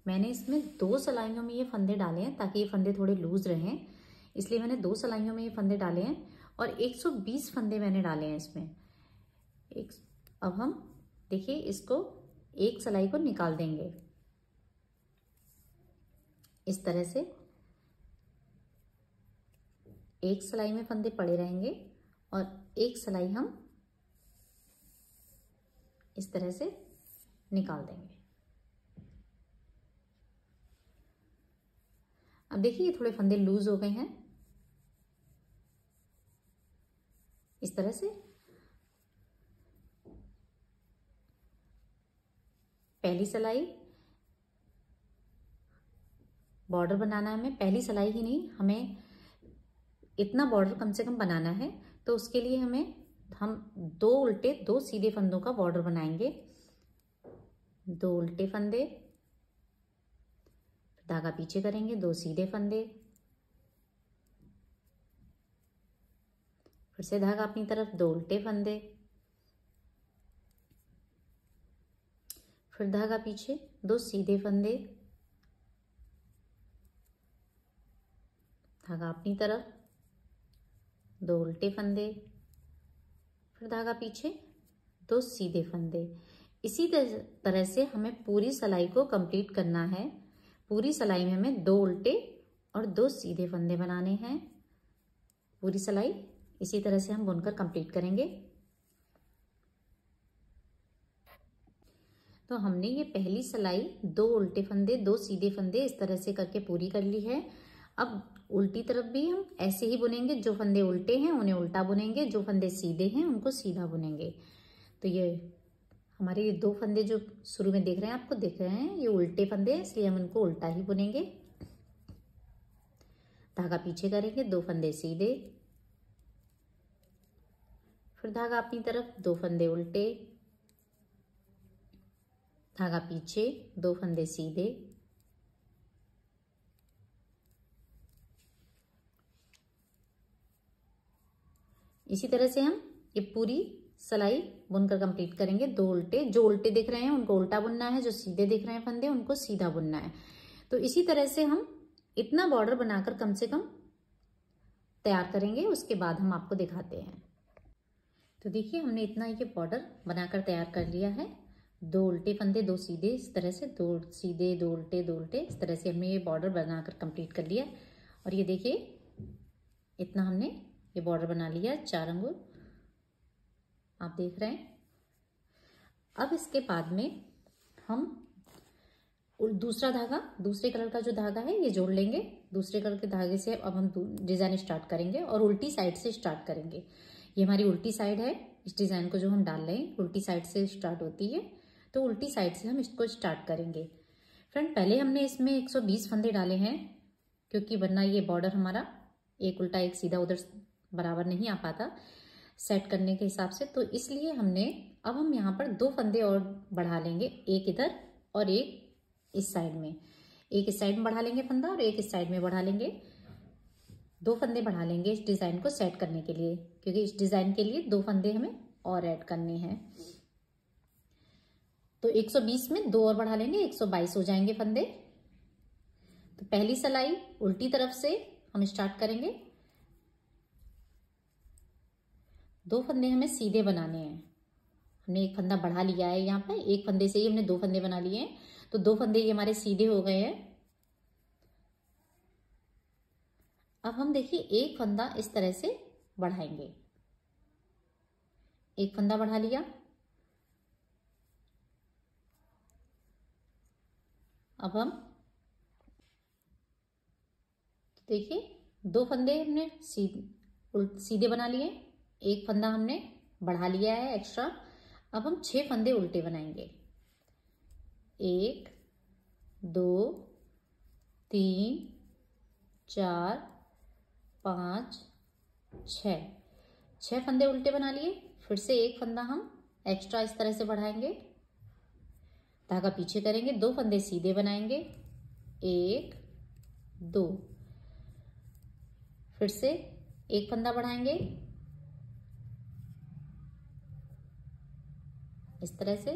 मैंने इसमें 2 सिलाइयों में ये फंदे डाले हैं ताकि ये फंदे थोड़े लूज रहें, इसलिए मैंने 2 सिलाइयों में ये फंदे डाले हैं और 120 फंदे मैंने डाले हैं इसमें। अब हम देखिए इसको एक सिलाई को निकाल देंगे इस तरह से। एक सिलाई में फंदे पड़े रहेंगे और एक सिलाई हम इस तरह से निकाल देंगे। अब देखिए ये थोड़े फंदे लूज हो गए हैं इस तरह से। पहली सिलाई बॉर्डर बनाना है हमें, पहली सिलाई ही नहीं, हमें इतना बॉर्डर कम से कम बनाना है। तो उसके लिए हम 2 उल्टे 2 सीधे फंदों का बॉर्डर बनाएंगे। 2 उल्टे फंदे, धागा पीछे करेंगे, 2 सीधे फंदे, फिर से धागा अपनी तरफ, 2 उल्टे फंदे, फिर धागा पीछे, 2 सीधे फंदे, धागा अपनी तरफ, 2 उल्टे फंदे, फिर धागा पीछे, 2 सीधे फंदे। इसी तरह से हमें पूरी सिलाई को कंप्लीट करना है। पूरी सिलाई में हमें 2 उल्टे और 2 सीधे फंदे बनाने हैं। पूरी सिलाई इसी तरह से हम बुनकर कंप्लीट करेंगे। तो हमने ये पहली सिलाई 2 उल्टे फंदे 2 सीधे फंदे इस तरह से करके पूरी कर ली है। अब उल्टी तरफ भी हम ऐसे ही बुनेंगे, जो फंदे उल्टे हैं उन्हें उल्टा बुनेंगे, जो फंदे सीधे हैं उनको सीधा बुनेंगे। तो ये हमारे 2 फंदे जो शुरू में देख रहे हैं, आपको दिख रहे हैं, ये उल्टे फंदे हैं, इसलिए हम इनको उल्टा ही बुनेंगे। धागा पीछे करेंगे, 2 फंदे सीधे, फिर धागा अपनी तरफ, 2 फंदे उल्टे, धागा पीछे, 2 फंदे सीधे, इसी तरह से हम ये पूरी सिलाई बुनकर कंप्लीट करेंगे। 2 उल्टे, जो उल्टे दिख रहे हैं उनको उल्टा बुनना है, जो सीधे दिख रहे हैं फंदे उनको सीधा बुनना है। तो इसी तरह से हम इतना बॉर्डर बनाकर कम से कम तैयार करेंगे, उसके बाद हम आपको दिखाते हैं। तो देखिए हमने इतना ये बॉर्डर बनाकर तैयार कर लिया है। 2 उल्टे फंदे 2 सीधे, इस तरह से 2 सीधे 2 उल्टे 2 उल्टे, इस तरह से हमने ये बॉर्डर बनाकर कंप्लीट कर लिया। और ये देखिए इतना हमने ये बॉर्डर बना लिया 4 अंगुल, आप देख रहे हैं। अब इसके बाद में हम दूसरा धागा, दूसरे कलर का जो धागा है ये जोड़ लेंगे। दूसरे कलर के धागे से अब हम डिजाइन स्टार्ट करेंगे और उल्टी साइड से स्टार्ट करेंगे। ये हमारी उल्टी साइड है, इस डिजाइन को जो हम डाल रहे हैं उल्टी साइड से स्टार्ट होती है, तो उल्टी साइड से हम इसको स्टार्ट करेंगे। फ्रेंड पहले हमने इसमें 120 फंदे डाले हैं, क्योंकि वरना ये बॉर्डर हमारा एक उल्टा एक सीधा उधर बराबर नहीं आ पाता सेट करने के हिसाब से। तो इसलिए अब हम यहाँ पर 2 फंदे और बढ़ा लेंगे, एक इधर और एक इस साइड में। एक इस साइड में बढ़ा लेंगे फंदा और एक इस साइड में बढ़ा लेंगे। 2 फंदे बढ़ा लेंगे इस डिजाइन को सेट करने के लिए, क्योंकि इस डिजाइन के लिए 2 फंदे हमें और ऐड करने हैं। तो 120 में 2 और बढ़ा लेंगे, 122 हो जाएंगे फंदे। तो पहली सिलाई उल्टी तरफ से हम स्टार्ट करेंगे। 2 फंदे हमें सीधे बनाने हैं। हमने एक फंदा बढ़ा लिया है, यहाँ पे एक फंदे से ही हमने 2 फंदे बना लिए हैं, तो 2 फंदे ये हमारे सीधे हो गए हैं। अब हम देखिए एक फंदा इस तरह से बढ़ाएंगे, एक फंदा बढ़ा लिया। अब हम देखिए 2 फंदे हमने सीधे बना लिए, एक फंदा हमने बढ़ा लिया है एक्स्ट्रा। अब हम 6 फंदे उल्टे बनाएंगे। 1 2 3 4 5 6 फंदे उल्टे बना लिए। फिर से एक फंदा हम एक्स्ट्रा इस तरह से बढ़ाएंगे, धागा पीछे करेंगे, 2 फंदे सीधे बनाएंगे, 1 2, फिर से एक फंदा बढ़ाएंगे इस तरह से,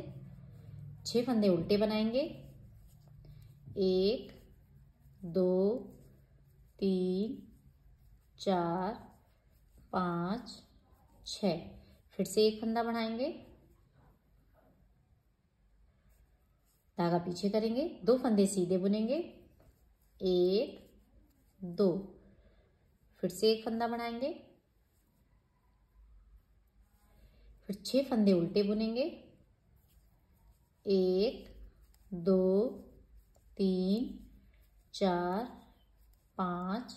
6 फंदे उल्टे बनाएंगे, 1 2 3 4 5 6। फिर से एक फंदा बढ़ाएंगे, धागा पीछे करेंगे, 2 फंदे सीधे बुनेंगे, 1 2। फिर से एक फंदा बढ़ाएंगे, फिर 6 फंदे उल्टे बुनेंगे, 1 2 3 4 5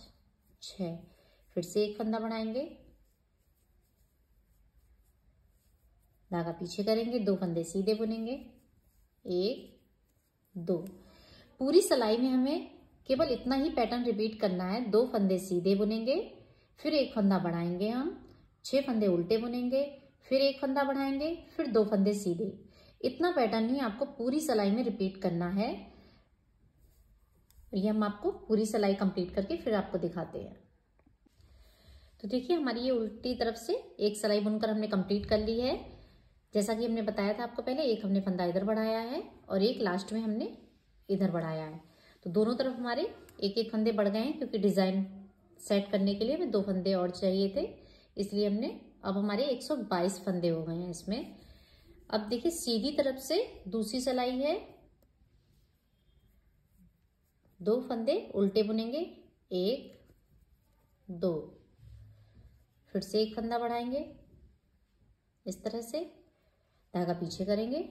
6। फिर से एक फंदा बढ़ाएंगे, धागा पीछे करेंगे, 2 फंदे सीधे बुनेंगे, 1 2। पूरी सिलाई में हमें केवल इतना ही पैटर्न रिपीट करना है। 2 फंदे सीधे बुनेंगे, फिर एक फंदा बढ़ाएंगे, हम 6 फंदे उल्टे बुनेंगे, फिर एक फंदा बढ़ाएंगे, फिर 2 फंदे सीधे। इतना पैटर्न ही आपको पूरी सिलाई में रिपीट करना है। ये हम आपको पूरी सिलाई कंप्लीट करके फिर आपको दिखाते हैं। तो देखिए हमारी ये उल्टी तरफ से एक सिलाई बुनकर हमने कंप्लीट कर ली है। जैसा कि हमने बताया था आपको पहले, एक हमने फंदा इधर बढ़ाया है और एक लास्ट में हमने इधर बढ़ाया है। तो दोनों तरफ हमारे एक एक फंदे बढ़ गए हैं, क्योंकि डिजाइन सेट करने के लिए हमें 2 फंदे और चाहिए थे, इसलिए हमने अब हमारे 122 फंदे हो गए हैं इसमें। अब देखिए सीधी तरफ से दूसरी सिलाई है, 2 फंदे उल्टे बुनेंगे, 1 2। फिर से एक फंदा बढ़ाएंगे, इस तरह से धागा पीछे करेंगे,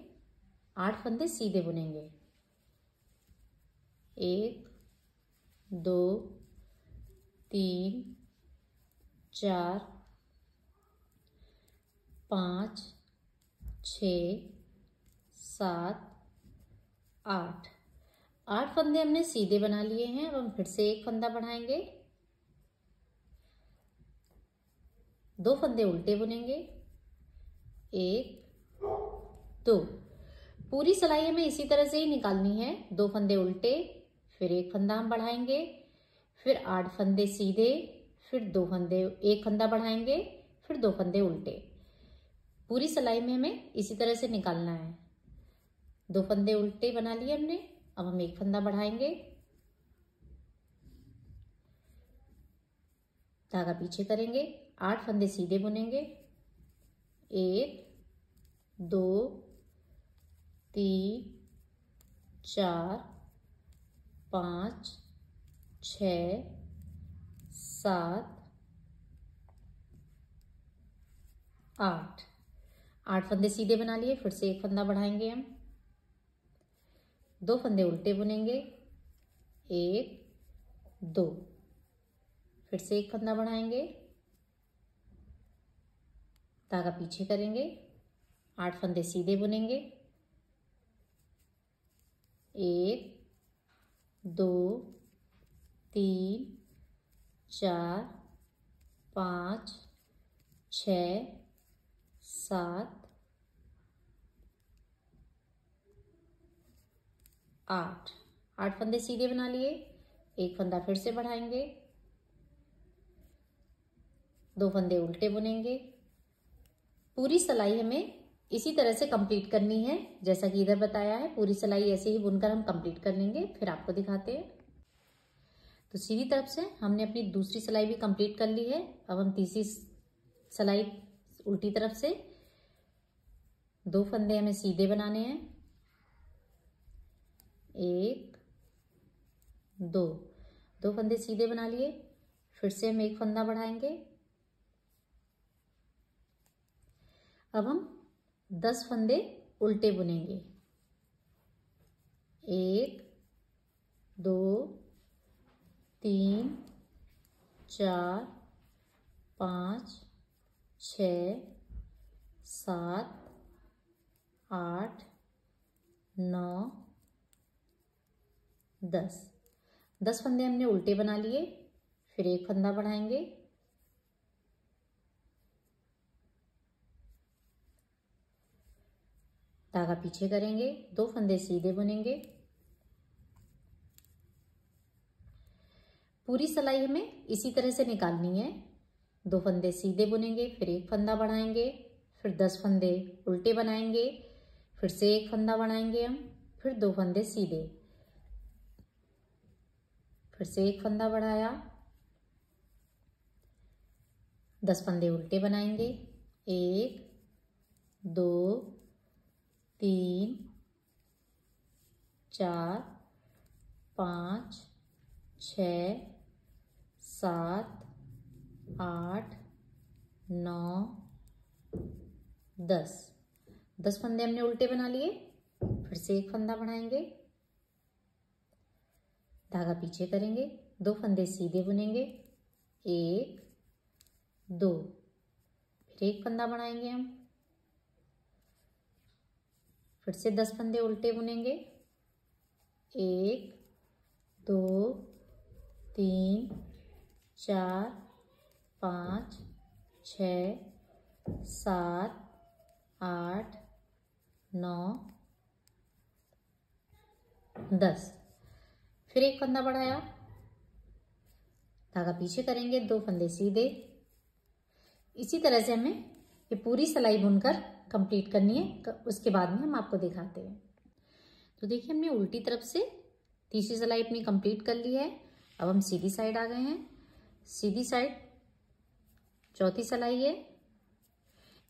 8 फंदे सीधे बुनेंगे, 1 2 3 4 5 6 7 8। 8 फंदे हमने सीधे बना लिए हैं। अब हम फिर से एक फंदा बढ़ाएंगे, 2 फंदे उल्टे बुनेंगे, 1 2। पूरी सिलाई हमें इसी तरह से ही निकालनी है। 2 फंदे उल्टे, फिर एक फंदा हम बढ़ाएंगे, फिर 8 फंदे सीधे, फिर 2 फंदे, एक फंदा बढ़ाएंगे, फिर 2 फंदे उल्टे। पूरी सिलाई में हमें इसी तरह से निकालना है। 2 फंदे उल्टे बना लिए हमने, अब हम एक फंदा बढ़ाएंगे, धागा पीछे करेंगे, 8 फंदे सीधे बुनेंगे, 1 2 3 4 5 6 7 8। 8 फंदे सीधे बना लिए, फिर से एक फंदा बढ़ाएंगे, हम 2 फंदे उल्टे बुनेंगे, 1 2। फिर से एक फंदा बढ़ाएंगे, धागा पीछे करेंगे, 8 फंदे सीधे बुनेंगे, 1 2 3 4 5 6 7 8। 8 फंदे सीधे बना लिए, एक फंदा फिर से बढ़ाएंगे, 2 फंदे उल्टे बुनेंगे। पूरी सिलाई हमें इसी तरह से कंप्लीट करनी है, जैसा कि इधर बताया है। पूरी सिलाई ऐसे ही बुनकर हम कंप्लीट कर लेंगे, फिर आपको दिखाते हैं। तो सीधी तरफ से हमने अपनी दूसरी सिलाई भी कंप्लीट कर ली है। अब हम तीसरी सिलाई उल्टी तरफ से 2 फंदे हमें सीधे बनाने हैं, 1 2। 2 फंदे सीधे बना लिए, फिर से हम एक फंदा बढ़ाएंगे। अब हम 10 फंदे उल्टे बुनेंगे, 1 2 3 4 5 6 7 8 9 10। 10 फंदे हमने उल्टे बना लिए, फिर एक फंदा बढ़ाएंगे, धागा पीछे करेंगे, 2 फंदे सीधे बुनेंगे। पूरी सिलाई हमें इसी तरह से निकालनी है। 2 फंदे सीधे बुनेंगे, फिर एक फंदा बढ़ाएंगे, फिर 10 फंदे उल्टे बनाएंगे, फिर से एक फंदा बढ़ाएंगे हम, फिर 2 फंदे सीधे। फिर से एक फंदा बढ़ाया, 10 फंदे उल्टे बनाएंगे। 1 2 3 4 5 6 7 8 9 10 10 फंदे हमने उल्टे बना लिए। फिर से एक फंदा बढ़ाएंगे, धागा पीछे करेंगे, 2 फंदे सीधे बुनेंगे। 1 2 फिर एक फंदा बढ़ाएंगे हम, फिर से 10 फंदे उल्टे बुनेंगे। 1 2 3 4 5 6 7 8 9 10 फिर एक फंदा बढ़ाया, धागा पीछे करेंगे, 2 फंदे सीधे। इसी तरह से हमें ये पूरी सिलाई बुनकर कंप्लीट करनी है। उसके बाद में हम आपको दिखाते हैं। तो देखिए हमने उल्टी तरफ से तीसरी सिलाई अपनी कंप्लीट कर ली है। अब हम सीधी साइड आ गए हैं। सीधी साइड चौथी सिलाई है।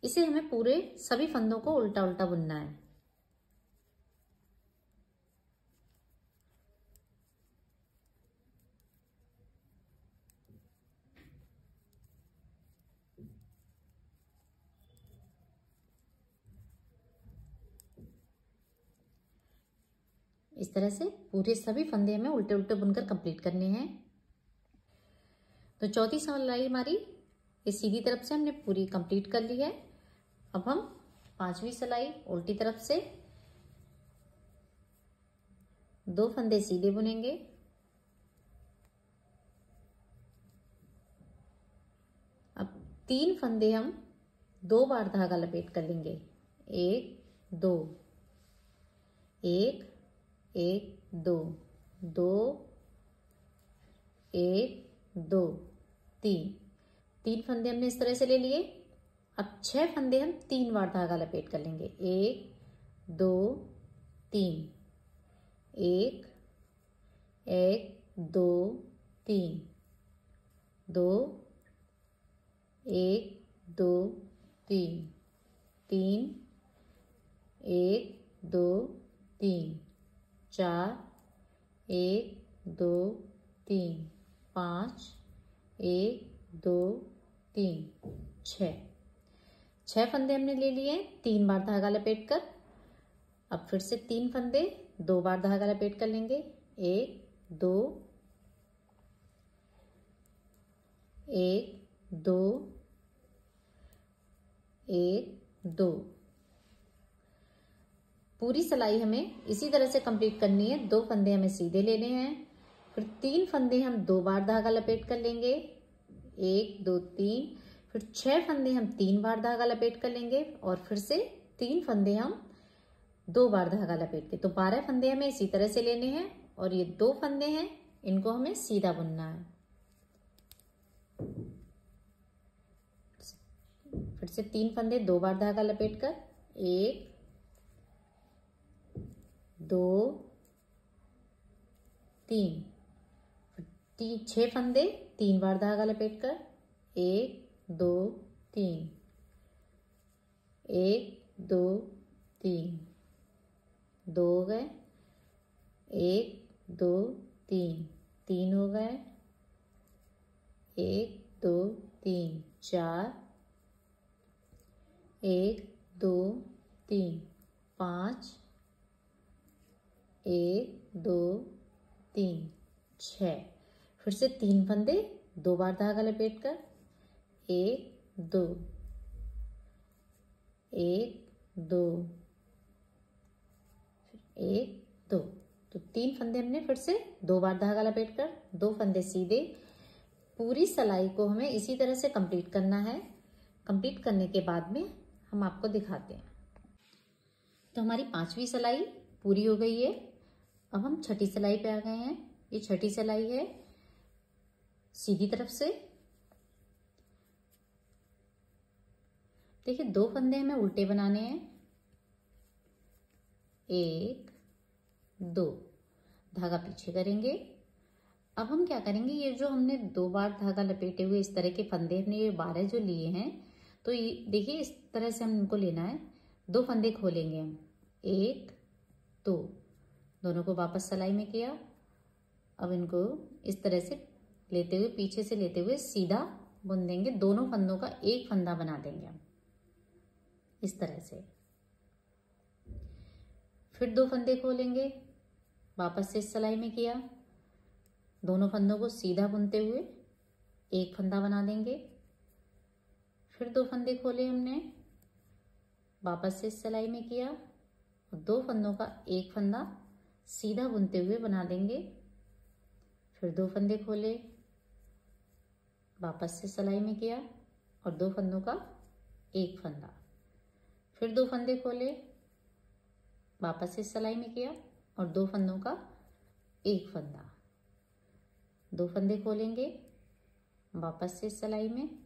इसे हमें पूरे सभी फंदों को उल्टा उल्टा बुनना है। इस तरह से पूरे सभी फंदे हमें उल्टे उल्टे बुनकर कंप्लीट करने हैं। तो चौथी सिलाई हमारी इस सीधी तरफ से हमने पूरी कंप्लीट कर ली है। अब हम पांचवी सिलाई उल्टी तरफ से 2 फंदे सीधे बुनेंगे। अब 3 फंदे हम 2 बार धागा लपेट कर लेंगे। 1 2 1 1 2 2 1 2 3 फंदे हमने इस तरह से ले लिए। अब 6 फंदे हम 3 बार धागा लपेट कर लेंगे। 1 2 3 1 1 2 3 2 1 2 3 3 1 2 3 4 1 2 3 5 1 2 3 6 फंदे हमने ले लिए 3 बार धागा लपेट कर। अब फिर से 3 फंदे 2 बार धागा लपेट कर लेंगे। 1 2 1 2 1 2 पूरी सिलाई हमें इसी तरह से कंप्लीट करनी है। 2 फंदे हमें सीधे लेने हैं। फिर 3 फंदे हम 2 बार धागा लपेट कर लेंगे। 1 2 3 फिर 6 फंदे हम 3 बार धागा लपेट कर लेंगे और फिर से 3 फंदे हम 2 बार धागा लपेट के। तो 12 फंदे हमें इसी तरह से लेने हैं और ये 2 फंदे हैं, इनको हमें सीधा बुनना है। फिर से 3 फंदे 2 बार धागा लपेट कर 1 2 3 6 फंदे 3 बार धागा लपेट कर 1 2 3 1 2 3 2 हो गए। 1 2 3 3 हो गए। 1 2 3 4 1 2 3 5 1 2 3 6 फिर से 3 फंदे 2 बार धागा लपेट कर 1 2 1 2 1 2 तो 3 फंदे हमने फिर से 2 बार धागा लपेट कर 2 फंदे सीधे। पूरी सिलाई को हमें इसी तरह से कंप्लीट करना है। कंप्लीट करने के बाद में हम आपको दिखाते हैं। तो हमारी 5वीं सिलाई पूरी हो गई है। अब हम छठी सिलाई पे आ गए हैं। ये छठी सिलाई है सीधी तरफ से। देखिए 2 फंदे हमें उल्टे बनाने हैं। 1 2 धागा पीछे करेंगे। अब हम क्या करेंगे, ये जो हमने 2 बार धागा लपेटे हुए इस तरह के फंदे हमने ये 12 जो लिए हैं, तो ये देखिए इस तरह से हम इनको लेना है। 2 फंदे खोलेंगे हम, 1 2, दोनों को वापस सिलाई में किया। अब इनको इस तरह से लेते हुए, पीछे से लेते हुए सीधा बुन देंगे। दोनों फंदों का एक फंदा बना देंगे हम इस तरह से। फिर 2 फंदे खोलेंगे, वापस से सिलाई में किया, दोनों फंदों को सीधा बुनते हुए एक फंदा बना देंगे। फिर 2 फंदे खोले हमने, वापस से सिलाई में किया और 2 फंदों का एक फंदा सीधा बुनते हुए बना देंगे। फिर 2 फंदे खोले, वापस से सिलाई में किया और 2 फंदों का एक फंदा। फिर 2 फंदे खोले, वापस से सिलाई में किया और 2 फंदों का एक फंदा। 2 फंदे खोलेंगे, वापस से सिलाई में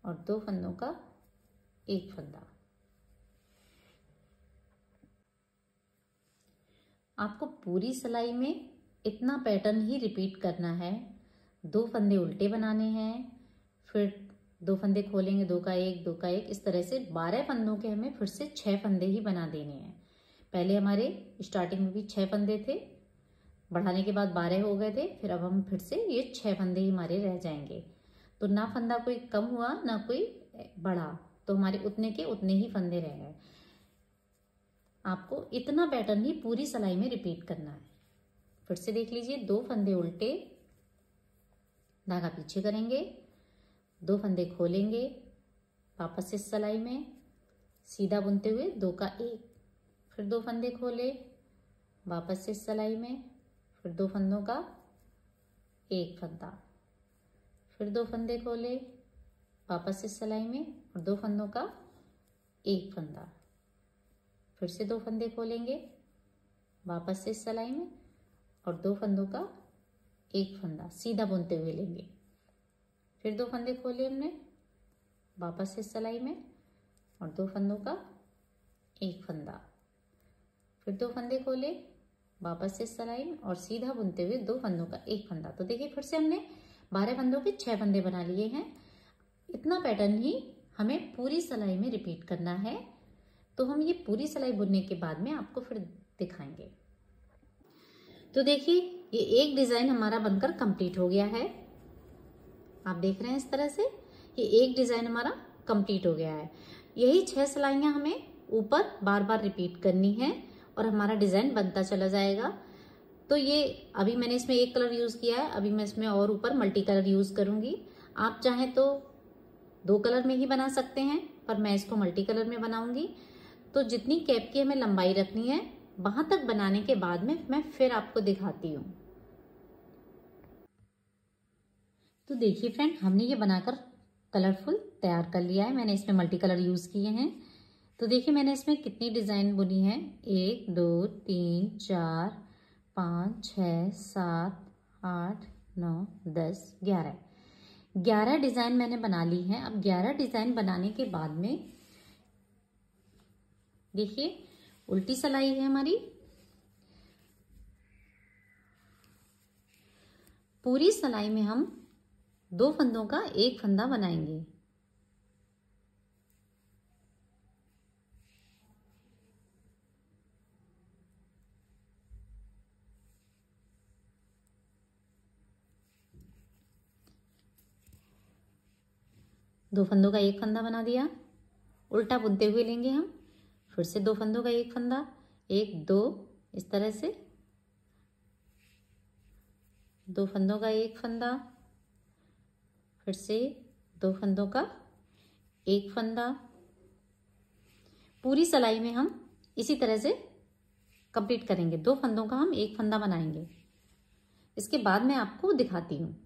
और 2 फंदों का एक फंदा। आपको पूरी सिलाई में इतना पैटर्न ही रिपीट करना है। 2 फंदे उल्टे बनाने हैं, फिर 2 फंदे खोलेंगे, 2 का 1 2 का 1, इस तरह से 12 फंदों के हमें फिर से 6 फंदे ही बना देने हैं। पहले हमारे स्टार्टिंग में भी 6 फंदे थे, बढ़ाने के बाद 12 हो गए थे, फिर अब हम फिर से ये 6 फंदे ही हमारे रह जाएंगे। तो ना फंदा कोई कम हुआ ना कोई बढ़ा, तो हमारे उतने के उतने ही फंदे रह गए। आपको इतना पैटर्न ही पूरी सिलाई में रिपीट करना है। फिर से देख लीजिए, 2 फंदे उल्टे, धागा पीछे करेंगे, 2 फंदे खोलेंगे, वापस से सिलाई में सीधा बुनते हुए 2 का 1, फिर 2 फंदे खोले, वापस से सिलाई में, फिर 2 फंदों का एक फंदा, फिर 2 फंदे खोले, वापस से सिलाई में और 2 फंदों का एक फंदा, फिर से 2 फंदे खोलेंगे, वापस से सिलाई में और 2 फंदों का एक फंदा सीधा बुनते हुए लेंगे। फिर 2 फंदे खोले हमने, वापस से सिलाई में और 2 फंदों का एक फंदा, फिर 2 फंदे खोले, वापस से सिलाई में और सीधा बुनते हुए 2 फंदों का एक फंदा। तो देखिए फिर से हमने 12 फंदों के 6 फंदे बना लिए हैं। इतना पैटर्न ही हमें पूरी सिलाई में रिपीट करना है। तो हम ये पूरी सिलाई बुनने के बाद में आपको फिर दिखाएंगे। तो देखिए ये एक डिजाइन हमारा बनकर कंप्लीट हो गया है। आप देख रहे हैं इस तरह से ये एक डिजाइन हमारा कंप्लीट हो गया है। यही 6 सिलाइयां हमें ऊपर बार बार रिपीट करनी है और हमारा डिजाइन बनता चला जाएगा। तो ये अभी मैंने इसमें एक कलर यूज किया है, अभी मैं इसमें और ऊपर मल्टी कलर यूज करूंगी। आप चाहें तो 2 कलर में ही बना सकते हैं, पर मैं इसको मल्टी कलर में बनाऊंगी। तो जितनी कैप की हमें लंबाई रखनी है वहां तक बनाने के बाद में मैं फिर आपको दिखाती हूँ। तो देखिए फ्रेंड, हमने ये बनाकर कलरफुल तैयार कर लिया है। मैंने इसमें मल्टी कलर यूज किए हैं। तो देखिए मैंने इसमें कितनी डिजाइन बुनी है, 1 2 3 4 5 6 7 8 9 10 11 डिजाइन मैंने बना ली है। अब 11 डिजाइन बनाने के बाद में देखिए उल्टी सिलाई है हमारी। पूरी सिलाई में हम 2 फंदों का एक फंदा बनाएंगे। दो फंदों का एक फंदा बना दिया, उल्टा बुनते हुए लेंगे हम। फिर से 2 फंदों का एक फंदा, 1 2, इस तरह से 2 फंदों का एक फंदा, फिर से 2 फंदों का एक फंदा। पूरी सिलाई में हम इसी तरह से कंप्लीट करेंगे। 2 फंदों का हम एक फंदा बनाएंगे। इसके बाद मैं आपको दिखाती हूँ।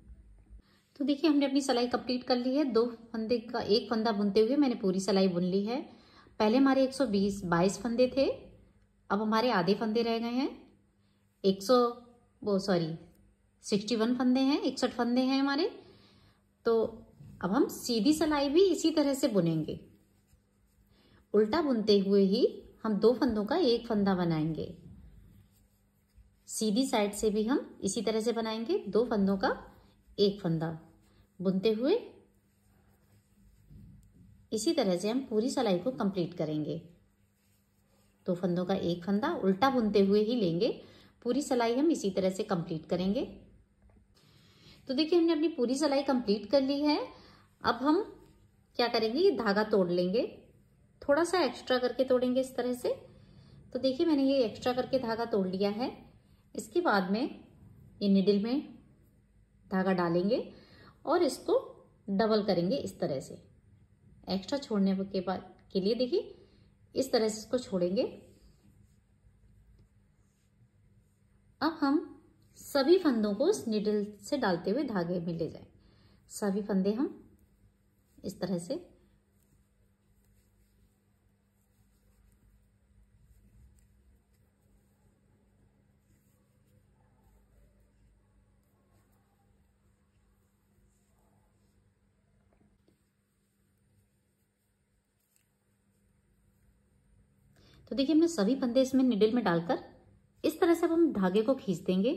तो देखिए हमने अपनी सिलाई कंप्लीट कर ली है। 2 फंदे का एक फंदा बुनते हुए मैंने पूरी सिलाई बुन ली है। पहले हमारे 122 फंदे थे, अब हमारे आधे फंदे रह गए हैं। 61 फंदे हैं, 61 फंदे हैं हमारे। तो अब हम सीधी सिलाई भी इसी तरह से बुनेंगे। उल्टा बुनते हुए ही हम 2 फंदों का एक फंदा बनाएंगे। सीधी साइड से भी हम इसी तरह से बनाएंगे। 2 फंदों का एक फंदा बुनते हुए इसी तरह से हम पूरी सिलाई को कंप्लीट करेंगे। 2 फंदों का एक फंदा उल्टा बुनते हुए ही लेंगे। पूरी सिलाई हम इसी तरह से कंप्लीट करेंगे। तो देखिए हमने अपनी पूरी सिलाई कंप्लीट कर ली है। अब हम क्या करेंगे, ये धागा तोड़ लेंगे, थोड़ा सा एक्स्ट्रा करके तोड़ेंगे इस तरह से। तो देखिए मैंने ये एक्स्ट्रा करके धागा तोड़ लिया है। इसके बाद में ये निडल में धागा डालेंगे और इसको डबल करेंगे इस तरह से। एक्स्ट्रा छोड़ने के बाद के लिए देखिए इस तरह से इसको छोड़ेंगे। अब हम सभी फंदों को इस निडल से डालते हुए धागे में ले जाएं। सभी फंदे हम इस तरह से तो देखिए हमने सभी फंदे इसमें निडल में डालकर इस तरह से अब हम धागे को खींच देंगे।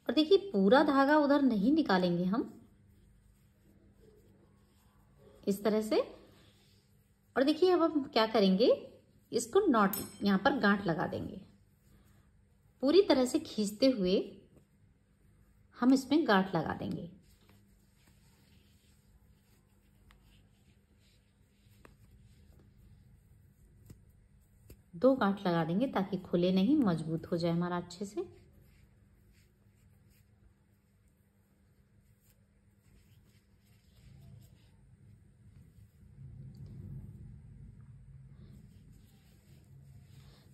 और देखिए पूरा धागा उधर नहीं निकालेंगे हम इस तरह से। और देखिए अब हम क्या करेंगे, इसको नॉट यहां पर गांठ लगा देंगे। पूरी तरह से खींचते हुए हम इसमें गांठ लगा देंगे। दो गांठ लगा देंगे ताकि खुले नहीं, मजबूत हो जाए हमारा अच्छे से।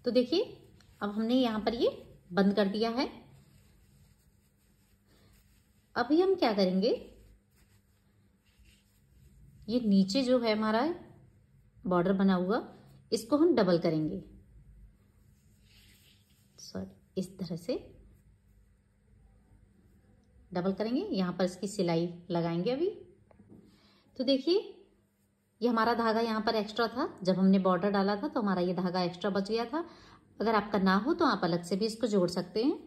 तो देखिए अब हमने यहां पर ये बंद कर दिया है। अभी हम क्या करेंगे, ये नीचे जो है हमारा बॉर्डर बना हुआ, इसको हम डबल करेंगे। सॉरी, इस तरह से डबल करेंगे। यहां पर इसकी सिलाई लगाएंगे अभी। तो देखिए ये हमारा धागा यहाँ पर एक्स्ट्रा था, जब हमने बॉर्डर डाला था तो हमारा ये धागा एक्स्ट्रा बच गया था। अगर आपका ना हो तो आप अलग से भी इसको जोड़ सकते हैं।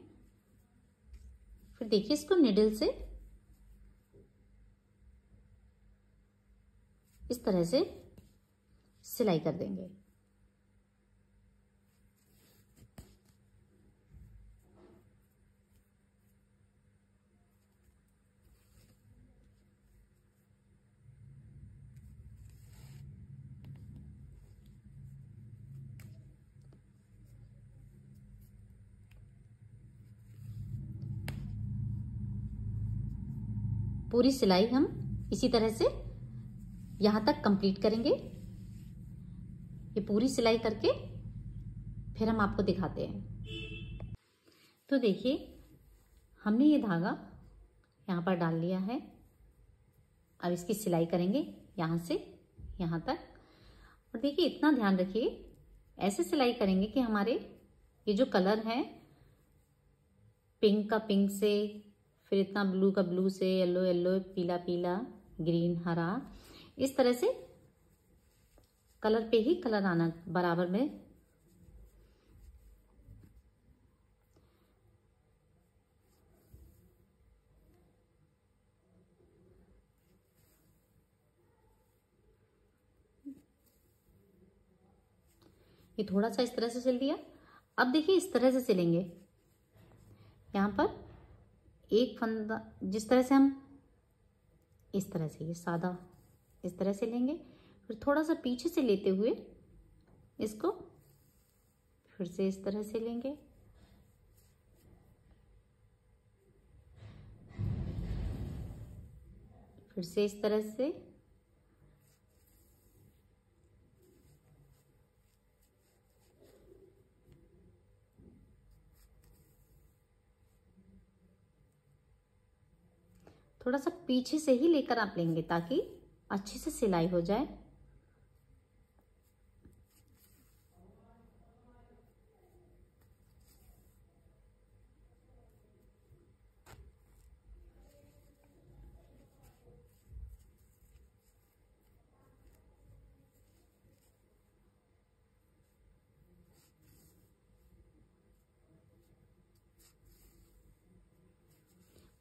फिर देखिए इसको निडल से इस तरह से सिलाई कर देंगे। पूरी सिलाई हम इसी तरह से यहां तक कंप्लीट करेंगे। ये पूरी सिलाई करके फिर हम आपको दिखाते हैं। तो देखिए हमने ये धागा यहां पर डाल लिया है। अब इसकी सिलाई करेंगे यहां से यहां तक। और देखिए इतना ध्यान रखिए, ऐसे सिलाई करेंगे कि हमारे ये जो कलर है, पिंक का पिंक से, फिर इतना ब्लू का ब्लू से, येलो येलो, पीला पीला, ग्रीन हरा, इस तरह से कलर पे ही कलर आना बराबर में। ये थोड़ा सा इस तरह से सिल दिया। अब देखिए इस तरह से सिलेंगे। यहाँ पर एक फंदा जिस तरह से हम इस तरह से, ये सादा इस तरह से लेंगे, फिर थोड़ा सा पीछे से लेते हुए इसको फिर से इस तरह से लेंगे। फिर से इस तरह से, थोड़ा सा पीछे से ही लेकर आप लेंगे ताकि अच्छे से सिलाई हो जाए।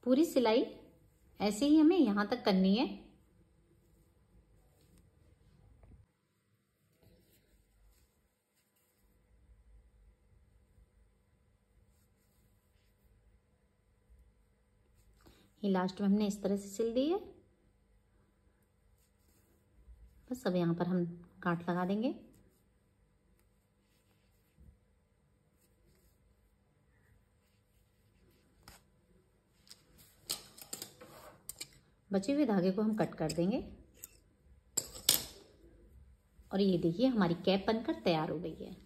पूरी सिलाई ऐसे ही हमें यहां तक करनी है। ये लास्ट में हमने इस तरह से सिल दी है। बस अब यहाँ पर हम गांठ लगा देंगे। बचे हुए धागे को हम कट कर देंगे और ये देखिए हमारी कैप बनकर तैयार हो गई है।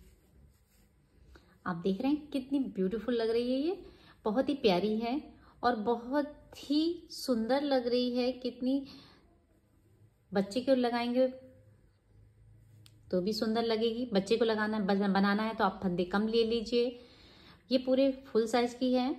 आप देख रहे हैं कितनी ब्यूटीफुल लग रही है, ये बहुत ही प्यारी है और बहुत ही सुंदर लग रही है। कितनी बच्चे को लगाएंगे तो भी सुंदर लगेगी। बच्चे को लगाना बनाना है तो आप फंदे कम ले लीजिए। ये पूरे फुल साइज की है।